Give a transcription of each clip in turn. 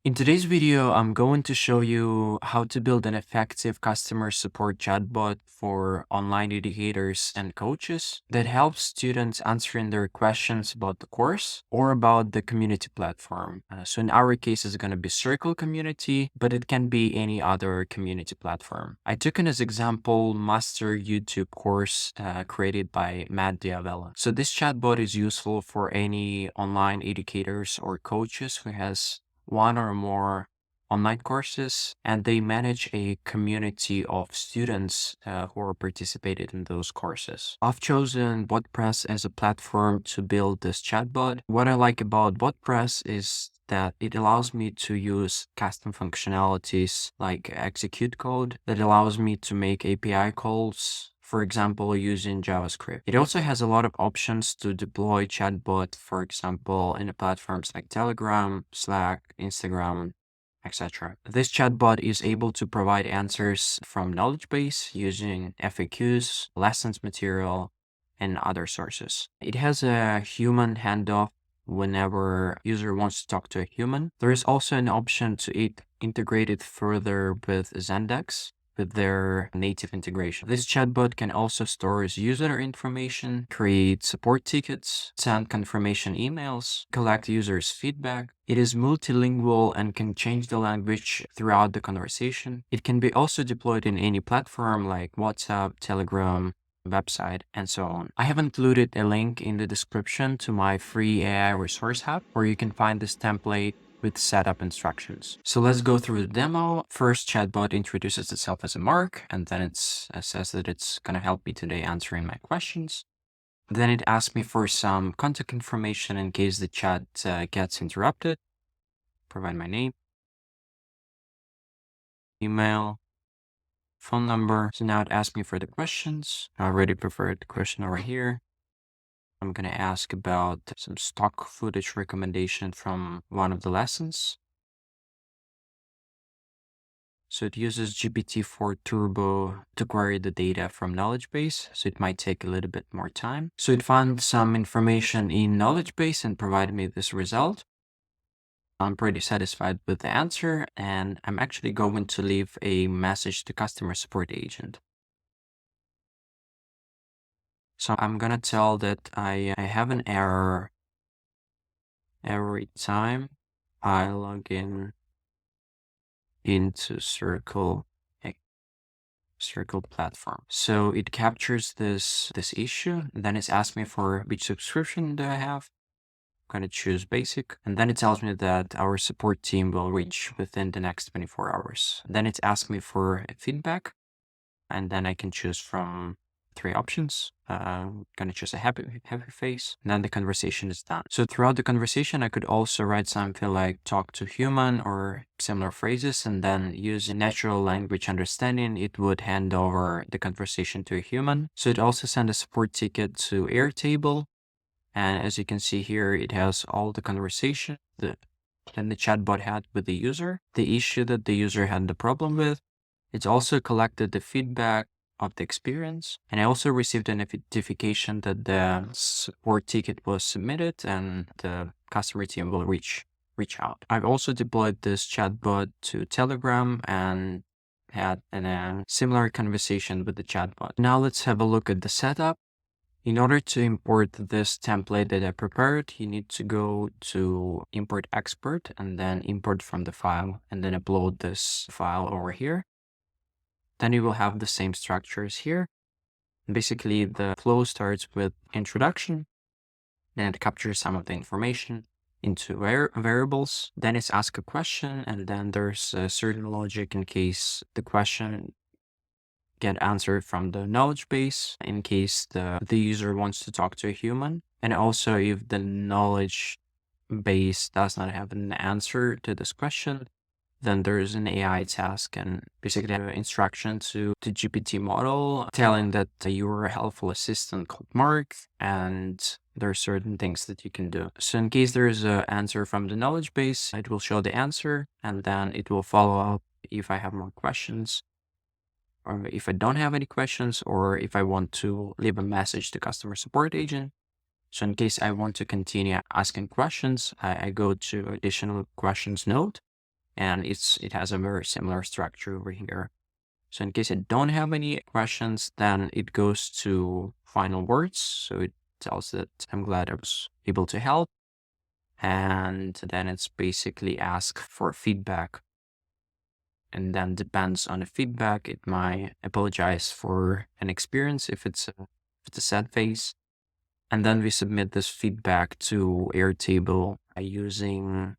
In today's video, I'm going to show you how to build an effective customer support chatbot for online educators and coaches that helps students answering their questions about the course or about the community platform. So in our case, it's going to be Circle Community, but it can be any other community platform. I took an as example master YouTube course created by Matt Diavella. So this chatbot is useful for any online educators or coaches who has one or more online courses, and they manage a community of students who are participated in those courses. I've chosen Botpress as a platform to build this chatbot. What I like about Botpress is that it allows me to use custom functionalities like execute code that allows me to make API calls, for example, using JavaScript. It also has a lot of options to deploy chatbot, for example, in the platforms like Telegram, Slack, Instagram, etc. This chatbot is able to provide answers from knowledge base using FAQs, lessons material, and other sources. It has a human handoff whenever user wants to talk to a human. There is also an option to integrate it further with Zendesk with their native integration. This chatbot can also store user information, create support tickets, send confirmation emails, collect users' feedback. It is multilingual and can change the language throughout the conversation. It can be also deployed in any platform like WhatsApp, Telegram, website, and so on. I have included a link in the description to my free AI resource hub where you can find this template with setup instructions. So let's go through the demo. First, chatbot introduces itself as a Mark, and then it says that it's going to help me today answering my questions. Then it asks me for some contact information in case the chat gets interrupted. Provide my name, email, phone number. So now it asks me for the questions. I already prepared the question over here. I'm going to ask about some stock footage recommendation from one of the lessons. So it uses GPT-4 Turbo to query the data from knowledge base, so it might take a little bit more time. So it found some information in knowledge base and provided me this result. I'm pretty satisfied with the answer, and I'm actually going to leave a message to customer support agent. So I'm gonna tell that I have an error every time I log in into Circle platform. So it captures this issue, and then it's asked me for which subscription do I have. I'm gonna choose basic, and then it tells me that our support team will reach within the next 24 hours. Then it's asked me for feedback, and then I can choose from 3 options. Gonna choose a happy face, and then the conversation is done. So throughout the conversation, I could also write something like talk to human or similar phrases, and then using natural language understanding, it would hand over the conversation to a human. So it also sent a support ticket to Airtable. And as you can see here, it has all the conversation that the chatbot had with the user, the issue that the user had the problem with. It's also collected the feedback of the experience. And I also received a notification that the support ticket was submitted and the customer team will reach out. I've also deployed this chatbot to Telegram and had a similar conversation with the chatbot. Now let's have a look at the setup. In order to import this template that I prepared, you need to go to import export and then import from the file and then upload this file over here. Then you will have the same structures here. Basically, the flow starts with introduction, then it captures some of the information into variables. Then it's ask a question, and then there's a certain logic in case the question get answered from the knowledge base, in case the user wants to talk to a human. And also if the knowledge base does not have an answer to this question, then there's an AI task and basically an instruction to the GPT model telling that you are a helpful assistant called Mark and there are certain things that you can do. So in case there is an answer from the knowledge base, it will show the answer and then it will follow up if I have more questions, or if I don't have any questions, or if I want to leave a message to customer support agent. So in case I want to continue asking questions, I go to additional questions node. and it has a very similar structure over here. So in case I don't have any questions, then it goes to final words. So it tells that I'm glad I was able to help. And then it's basically ask for feedback. And then depends on the feedback. It might apologize for an experience if it's a sad phase. And then we submit this feedback to Airtable by using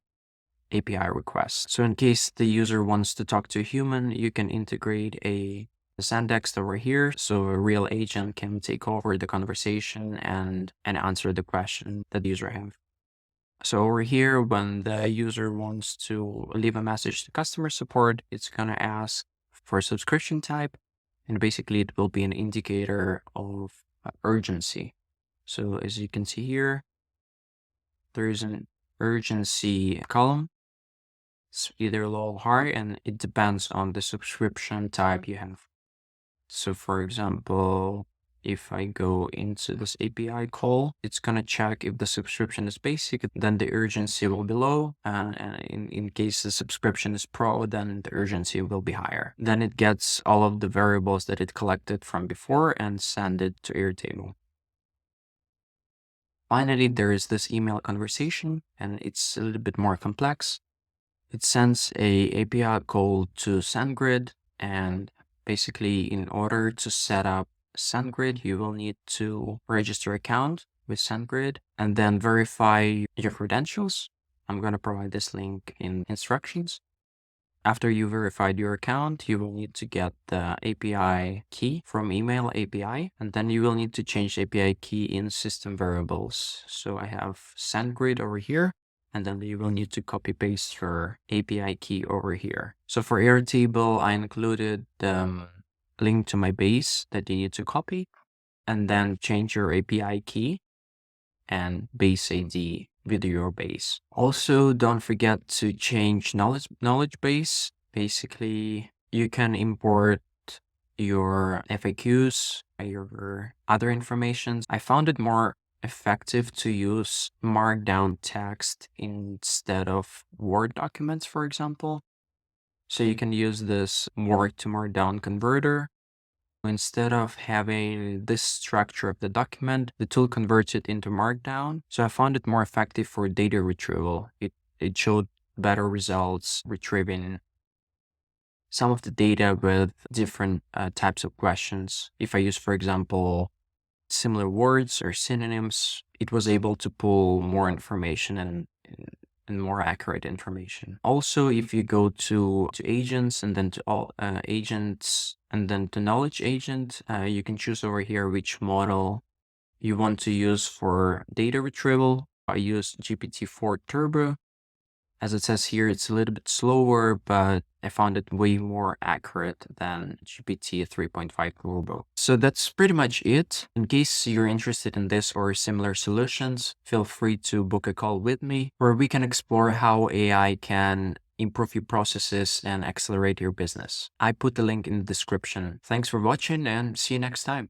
API requests. So in case the user wants to talk to a human, you can integrate a Sandex over here. So a real agent can take over the conversation and answer the question that the user have. So over here, when the user wants to leave a message to customer support, it's gonna ask for a subscription type, and basically it will be an indicator of urgency. So as you can see here, there is an urgency column. It's either low or high, and it depends on the subscription type you have. So for example, if I go into this API call, it's gonna check if the subscription is basic, then the urgency will be low. And in case the subscription is pro, then the urgency will be higher. Then it gets all of the variables that it collected from before and send it to Airtable. Finally, there is this email conversation, and it's a little bit more complex. It sends a API call to SendGrid, and basically in order to set up SendGrid, you will need to register account with SendGrid and then verify your credentials. I'm going to provide this link in instructions. After you verified your account, you will need to get the API key from email API, and then you will need to change the API key in system variables. So I have SendGrid over here, and then you will need to copy paste your API key over here. So for Airtable, I included the link to my base that you need to copy, and then change your API key and base ID with your base. Also, don't forget to change knowledge base. Basically, you can import your FAQs, your other information. I found it more effective to use markdown text instead of Word documents, for example. So you can use this Word to Markdown converter. Instead of having this structure of the document, the tool converts it into Markdown. So I found it more effective for data retrieval. It showed better results retrieving some of the data with different types of questions. If I use, for example, similar words or synonyms, it was able to pull more information and more accurate information. Also, if you go to agents and then to all agents and then to knowledge agent, you can choose over here which model you want to use for data retrieval. I use GPT-4 Turbo. As it says here, it's a little bit slower, but I found it way more accurate than GPT 3.5 Turbo. So that's pretty much it. In case you're interested in this or similar solutions, feel free to book a call with me where we can explore how AI can improve your processes and accelerate your business. I put the link in the description. Thanks for watching and see you next time.